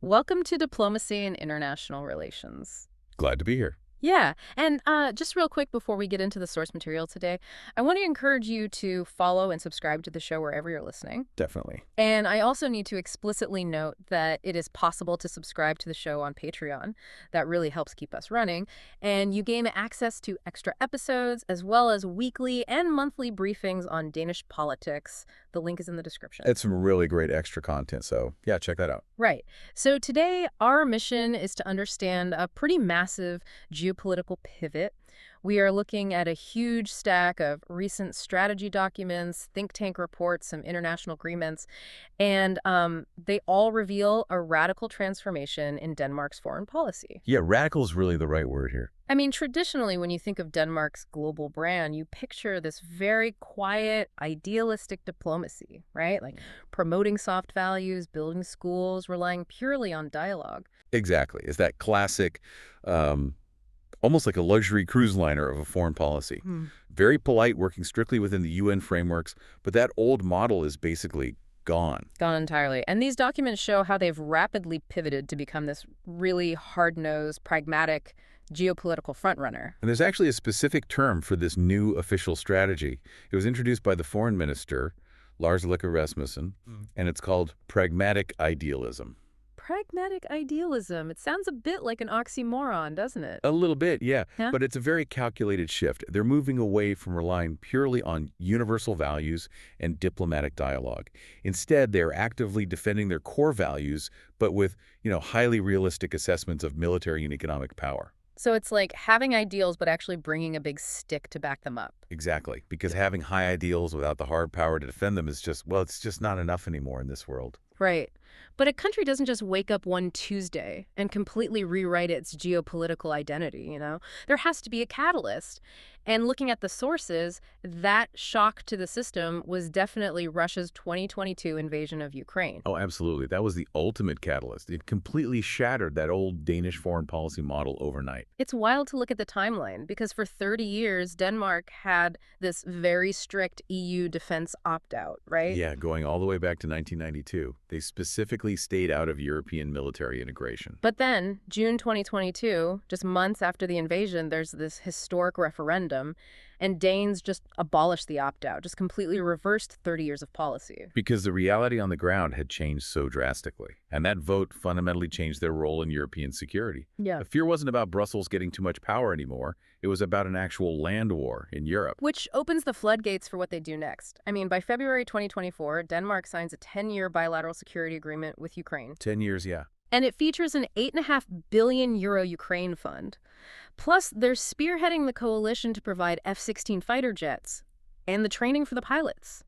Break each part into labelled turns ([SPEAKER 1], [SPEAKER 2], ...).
[SPEAKER 1] Welcome to Diplomacy and International Relations.
[SPEAKER 2] Glad to be here.
[SPEAKER 1] Yeah, and just real quick before we get into the source material today, I want to encourage you to follow and subscribe to the show wherever you're listening.
[SPEAKER 2] Definitely.
[SPEAKER 1] And I also need to explicitly note that it is possible to subscribe to the show on Patreon. That really helps keep us running. And you gain access to extra episodes as well as weekly and monthly briefings on Danish politics. The link is in the description.
[SPEAKER 2] It's some really great extra content, so yeah, check that out.
[SPEAKER 1] Right. So today, our mission is to understand a pretty massive geopolitical pivot. We are looking at a huge stack of recent strategy documents, think tank reports, some international agreements, and they all reveal a radical transformation in Denmark's foreign policy.
[SPEAKER 2] Yeah, radical is really the right word here.
[SPEAKER 1] I mean, traditionally, when you think of Denmark's global brand, you picture this very quiet, idealistic diplomacy, right? Like promoting soft values, building schools, relying purely on dialogue.
[SPEAKER 2] Exactly. It's that classic, almost like a luxury cruise liner of a foreign policy. Very polite, working strictly within the UN frameworks, but that old model is basically gone.
[SPEAKER 1] Gone entirely. And these documents show how they've rapidly pivoted to become this really hard-nosed, pragmatic geopolitical frontrunner.
[SPEAKER 2] And there's actually a specific term for this new official strategy. It was introduced by the foreign minister, Lars Løkke Rasmussen, and it's called pragmatic idealism.
[SPEAKER 1] Pragmatic idealism. It sounds a bit like an oxymoron, doesn't it?
[SPEAKER 2] A little bit, yeah.
[SPEAKER 1] Yeah.
[SPEAKER 2] But it's a very calculated shift. They're moving away from relying purely on universal values and diplomatic dialogue. Instead, they're actively defending their core values, but with, highly realistic assessments of military and economic power.
[SPEAKER 1] So it's like having ideals, but actually bringing a big stick to back them up.
[SPEAKER 2] Exactly. Because having high ideals without the hard power to defend them is it's just not enough anymore in this world.
[SPEAKER 1] Right. But a country doesn't just wake up one Tuesday and completely rewrite its geopolitical identity, There has to be a catalyst. And looking at the sources, that shock to the system was definitely Russia's 2022 invasion of Ukraine.
[SPEAKER 2] Oh, absolutely. That was the ultimate catalyst. It completely shattered that old Danish foreign policy model overnight.
[SPEAKER 1] It's wild to look at the timeline because for 30 years, Denmark had this very strict EU defense opt-out, right?
[SPEAKER 2] Yeah, going all the way back to 1992. They specifically stayed out of European military integration.
[SPEAKER 1] But then, June 2022, just months after the invasion, there's this historic referendum, and Danes just abolished the opt-out, just completely reversed 30 years of policy.
[SPEAKER 2] Because the reality on the ground had changed so drastically. And that vote fundamentally changed their role in European security.
[SPEAKER 1] Yeah.
[SPEAKER 2] The fear wasn't about Brussels getting too much power anymore. It was about an actual land war in Europe.
[SPEAKER 1] Which opens the floodgates for what they do next. I mean, by February 2024, Denmark signs a 10-year bilateral security agreement with Ukraine.
[SPEAKER 2] 10 years, yeah.
[SPEAKER 1] And it features an €8.5 billion Ukraine fund. Plus, they're spearheading the coalition to provide F-16 fighter jets and the training for the pilots.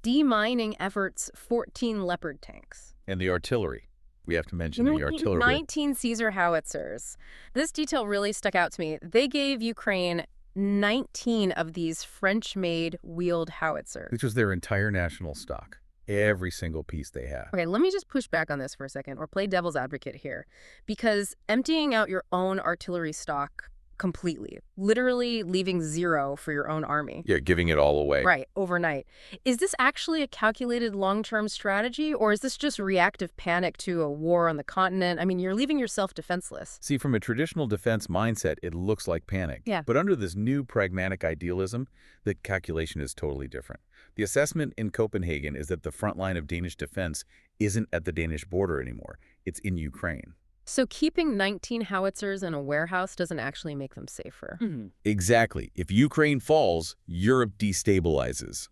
[SPEAKER 1] Demining efforts, 14 Leopard tanks.
[SPEAKER 2] And the artillery. We have to mention the artillery.
[SPEAKER 1] 19 Caesar howitzers. This detail really stuck out to me. They gave Ukraine 19 of these French-made wheeled howitzers.
[SPEAKER 2] Which was their entire national stock. Every single piece they have.
[SPEAKER 1] Okay, let me just push back on this for a second or play devil's advocate here. Because emptying out your own artillery stock completely, literally leaving zero for your own army.
[SPEAKER 2] Yeah, giving it all away.
[SPEAKER 1] Right, overnight. Is this actually a calculated long-term strategy, or is this just reactive panic to a war on the continent? I mean, you're leaving yourself defenseless.
[SPEAKER 2] See, from a traditional defense mindset, it looks like panic.
[SPEAKER 1] Yeah.
[SPEAKER 2] But under this new pragmatic idealism, the calculation is totally different. The assessment in Copenhagen is that the front line of Danish defense isn't at the Danish border anymore. It's in Ukraine.
[SPEAKER 1] So keeping 19 howitzers in a warehouse doesn't actually make them safer.
[SPEAKER 2] Exactly. If Ukraine falls, Europe destabilizes.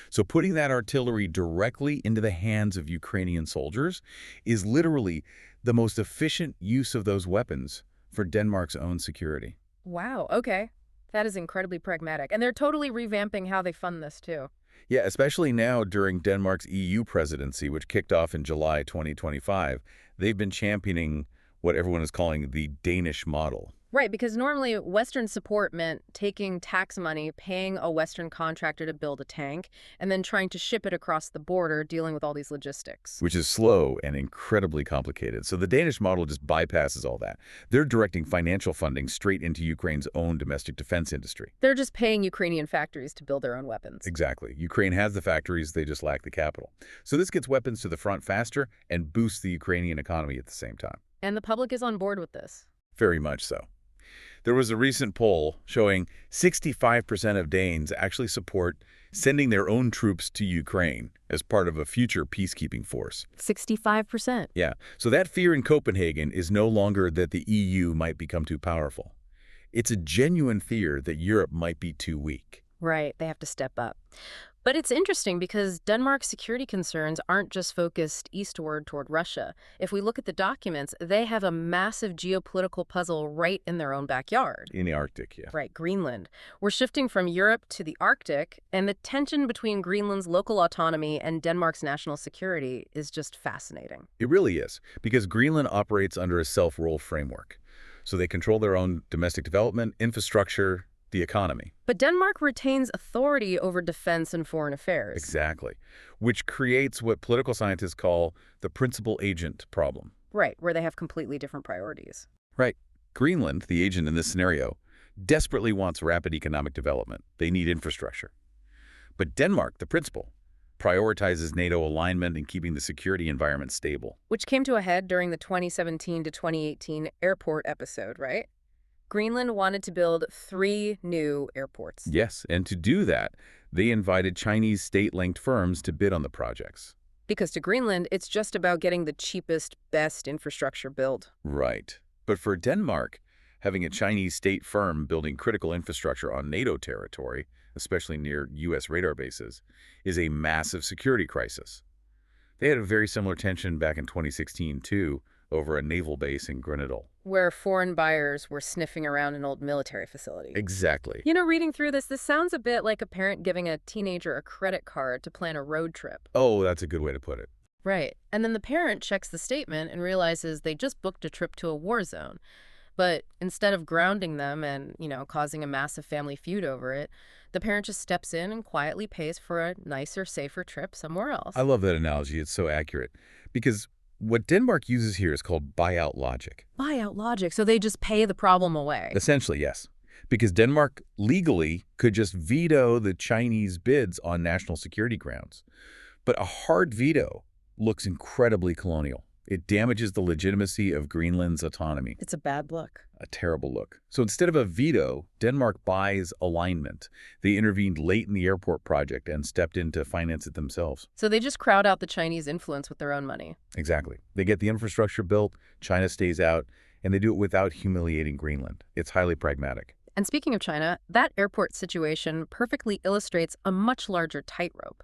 [SPEAKER 2] So putting that artillery directly into the hands of Ukrainian soldiers is literally the most efficient use of those weapons for Denmark's own security.
[SPEAKER 1] Wow, okay. That is incredibly pragmatic. And they're totally revamping how they fund this, too.
[SPEAKER 2] Yeah, especially now during Denmark's EU presidency, which kicked off in July 2025, they've been championing what everyone is calling the Danish model.
[SPEAKER 1] Right, because normally Western support meant taking tax money, paying a Western contractor to build a tank, and then trying to ship it across the border, dealing with all these logistics.
[SPEAKER 2] Which is slow and incredibly complicated. So the Danish model just bypasses all that. They're directing financial funding straight into Ukraine's own domestic defense industry.
[SPEAKER 1] They're just paying Ukrainian factories to build their own weapons.
[SPEAKER 2] Exactly. Ukraine has the factories, they just lack the capital. So this gets weapons to the front faster and boosts the Ukrainian economy at the same time.
[SPEAKER 1] And the public is on board with this.
[SPEAKER 2] Very much so. There was a recent poll showing 65% of Danes actually support sending their own troops to Ukraine as part of a future peacekeeping force.
[SPEAKER 1] 65%.
[SPEAKER 2] Yeah, so that fear in Copenhagen is no longer that the EU might become too powerful. It's a genuine fear that Europe might be too weak.
[SPEAKER 1] Right, they have to step up. But it's interesting because Denmark's security concerns aren't just focused eastward toward Russia. If we look at the documents, they have a massive geopolitical puzzle right in their own backyard.
[SPEAKER 2] In the Arctic, yeah.
[SPEAKER 1] Right, Greenland. We're shifting from Europe to the Arctic, and the tension between Greenland's local autonomy and Denmark's national security is just fascinating.
[SPEAKER 2] It really is, because Greenland operates under a self-rule framework. So they control their own domestic development, infrastructure, the economy.
[SPEAKER 1] But Denmark retains authority over defense and foreign affairs.
[SPEAKER 2] Exactly. Which creates what political scientists call the principal agent problem.
[SPEAKER 1] Right, where they have completely different priorities.
[SPEAKER 2] Right. Greenland, the agent in this scenario, desperately wants rapid economic development. They need infrastructure. But Denmark, the principal, prioritizes NATO alignment and keeping the security environment stable.
[SPEAKER 1] Which came to a head during the 2017 to 2018 airport episode, right? Greenland wanted to build 3 new airports.
[SPEAKER 2] Yes, and to do that, they invited Chinese state-linked firms to bid on the projects.
[SPEAKER 1] Because to Greenland, it's just about getting the cheapest, best infrastructure built.
[SPEAKER 2] Right. But for Denmark, having a Chinese state firm building critical infrastructure on NATO territory, especially near U.S. radar bases, is a massive security crisis. They had a very similar tension back in 2016, too, over a naval base in Grenadal.
[SPEAKER 1] Where foreign buyers were sniffing around an old military facility.
[SPEAKER 2] Exactly.
[SPEAKER 1] You know, reading through this sounds a bit like a parent giving a teenager a credit card to plan a road trip.
[SPEAKER 2] Oh, that's a good way to put it.
[SPEAKER 1] Right. And then the parent checks the statement and realizes they just booked a trip to a war zone. But instead of grounding them and, causing a massive family feud over it, the parent just steps in and quietly pays for a nicer, safer trip somewhere else.
[SPEAKER 2] I love that analogy. It's so accurate. Because what Denmark uses here is called buyout logic.
[SPEAKER 1] Buyout logic. So they just pay the problem away.
[SPEAKER 2] Essentially, yes. Because Denmark legally could just veto the Chinese bids on national security grounds. But a hard veto looks incredibly colonial. It damages the legitimacy of Greenland's autonomy.
[SPEAKER 1] It's a bad look.
[SPEAKER 2] A terrible look. So instead of a veto, Denmark buys alignment. They intervened late in the airport project and stepped in to finance it themselves.
[SPEAKER 1] So they just crowd out the Chinese influence with their own money.
[SPEAKER 2] Exactly. They get the infrastructure built, China stays out, and they do it without humiliating Greenland. It's highly pragmatic.
[SPEAKER 1] And speaking of China, that airport situation perfectly illustrates a much larger tightrope.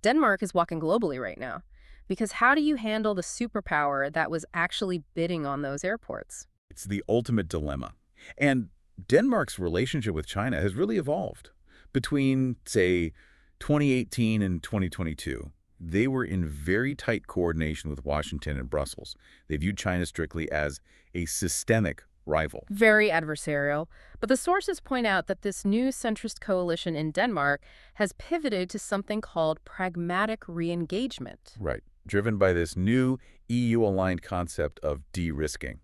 [SPEAKER 1] Denmark is walking globally right now. Because how do you handle the superpower that was actually bidding on those airports?
[SPEAKER 2] It's the ultimate dilemma. And Denmark's relationship with China has really evolved. Between, say, 2018 and 2022, they were in very tight coordination with Washington and Brussels. They viewed China strictly as a systemic rival.
[SPEAKER 1] Very adversarial. But the sources point out that this new centrist coalition in Denmark has pivoted to something called pragmatic re-engagement.
[SPEAKER 2] Right. Driven by this new EU-aligned concept of de-risking.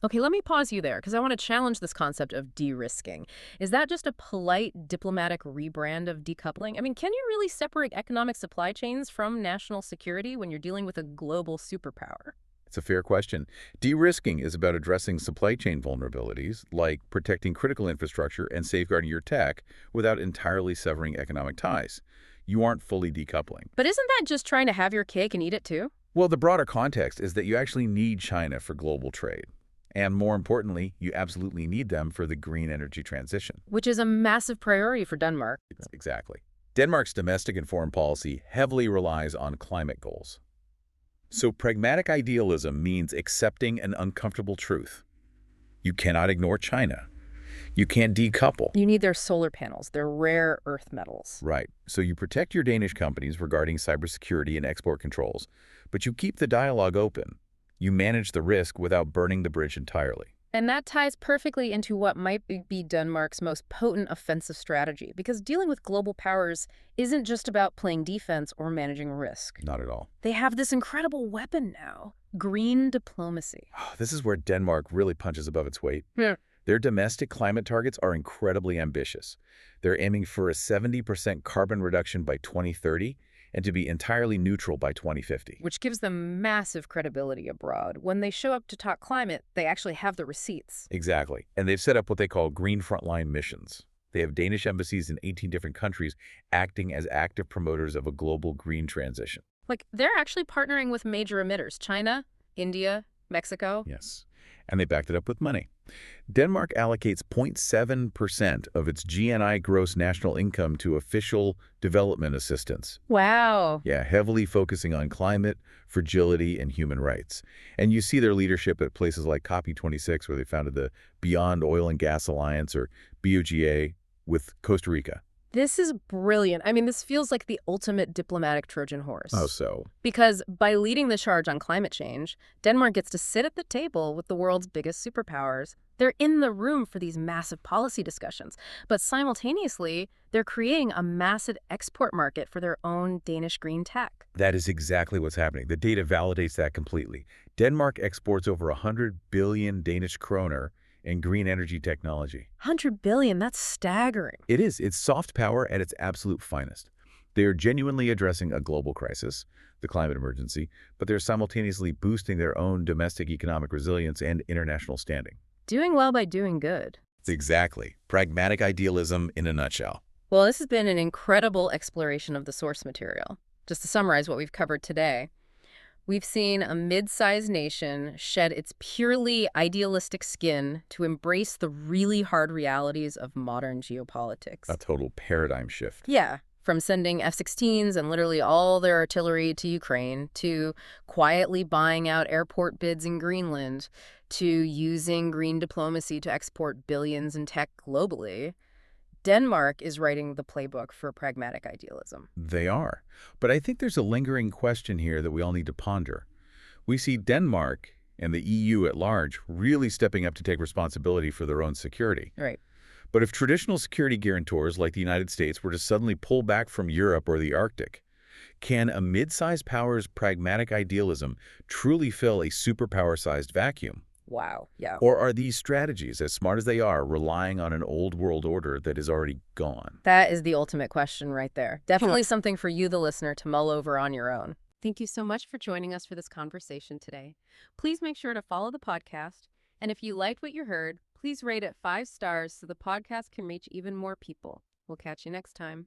[SPEAKER 1] Okay, let me pause you there because I want to challenge this concept of de-risking. Is that just a polite diplomatic rebrand of decoupling? I mean, can you really separate economic supply chains from national security when you're dealing with a global superpower?
[SPEAKER 2] It's a fair question. De-risking is about addressing supply chain vulnerabilities, like protecting critical infrastructure and safeguarding your tech without entirely severing economic ties. You aren't fully decoupling.
[SPEAKER 1] But isn't that just trying to have your cake and eat it too?
[SPEAKER 2] Well, the broader context is that you actually need China for global trade. And more importantly, you absolutely need them for the green energy transition.
[SPEAKER 1] Which is a massive priority for Denmark.
[SPEAKER 2] Exactly. Denmark's domestic and foreign policy heavily relies on climate goals. So pragmatic idealism means accepting an uncomfortable truth. You cannot ignore China. You can't decouple.
[SPEAKER 1] You need their solar panels, their rare earth metals.
[SPEAKER 2] Right. So you protect your Danish companies regarding cybersecurity and export controls, but you keep the dialogue open. You manage the risk without burning the bridge entirely.
[SPEAKER 1] And that ties perfectly into what might be Denmark's most potent offensive strategy, because dealing with global powers isn't just about playing defense or managing risk.
[SPEAKER 2] Not at all.
[SPEAKER 1] They have this incredible weapon now, green diplomacy.
[SPEAKER 2] This is where Denmark really punches above its weight.
[SPEAKER 1] Yeah.
[SPEAKER 2] Their domestic climate targets are incredibly ambitious. They're aiming for a 70% carbon reduction by 2030 and to be entirely neutral by 2050.
[SPEAKER 1] Which gives them massive credibility abroad. When they show up to talk climate, they actually have the receipts.
[SPEAKER 2] Exactly. And they've set up what they call green frontline missions. They have Danish embassies in 18 different countries acting as active promoters of a global green transition.
[SPEAKER 1] Like, they're actually partnering with major emitters: China, India, Mexico.
[SPEAKER 2] Yes. And they backed it up with money. Denmark allocates 0.7% of its GNI gross national income to official development assistance.
[SPEAKER 1] Wow.
[SPEAKER 2] Yeah, heavily focusing on climate, fragility, and human rights. And you see their leadership at places like COP26, where they founded the Beyond Oil and Gas Alliance, or BOGA, with Costa Rica.
[SPEAKER 1] This is brilliant. I mean, this feels like the ultimate diplomatic Trojan horse.
[SPEAKER 2] Oh, so?
[SPEAKER 1] Because by leading the charge on climate change, Denmark gets to sit at the table with the world's biggest superpowers. They're in the room for these massive policy discussions, but simultaneously, they're creating a massive export market for their own Danish green tech.
[SPEAKER 2] That is exactly what's happening. The data validates that completely. Denmark exports over 100 billion Danish kroner in green energy technology.
[SPEAKER 1] 100 billion, that's staggering.
[SPEAKER 2] It is. It's soft power at its absolute finest. They are genuinely addressing a global crisis, the climate emergency, but they're simultaneously boosting their own domestic economic resilience and international standing.
[SPEAKER 1] Doing well by doing good.
[SPEAKER 2] Exactly. Pragmatic idealism in a nutshell.
[SPEAKER 1] Well, this has been an incredible exploration of the source material. Just to summarize what we've covered today, we've seen a mid-sized nation shed its purely idealistic skin to embrace the really hard realities of modern geopolitics.
[SPEAKER 2] A total paradigm shift.
[SPEAKER 1] Yeah, from sending F-16s and literally all their artillery to Ukraine, to quietly buying out airport bids in Greenland, to using green diplomacy to export billions in tech globally. Denmark is writing the playbook for pragmatic idealism.
[SPEAKER 2] They are. But I think there's a lingering question here that we all need to ponder. We see Denmark and the EU at large really stepping up to take responsibility for their own security.
[SPEAKER 1] Right.
[SPEAKER 2] But if traditional security guarantors like the United States were to suddenly pull back from Europe or the Arctic, can a mid-sized power's pragmatic idealism truly fill a superpower-sized vacuum?
[SPEAKER 1] Wow, yeah.
[SPEAKER 2] Or are these strategies, as smart as they are, relying on an old world order that is already gone?
[SPEAKER 1] That is the ultimate question right there. Definitely something for you, the listener, to mull over on your own. Thank you so much for joining us for this conversation today. Please make sure to follow the podcast. And if you liked what you heard, please rate it 5 stars so the podcast can reach even more people. We'll catch you next time.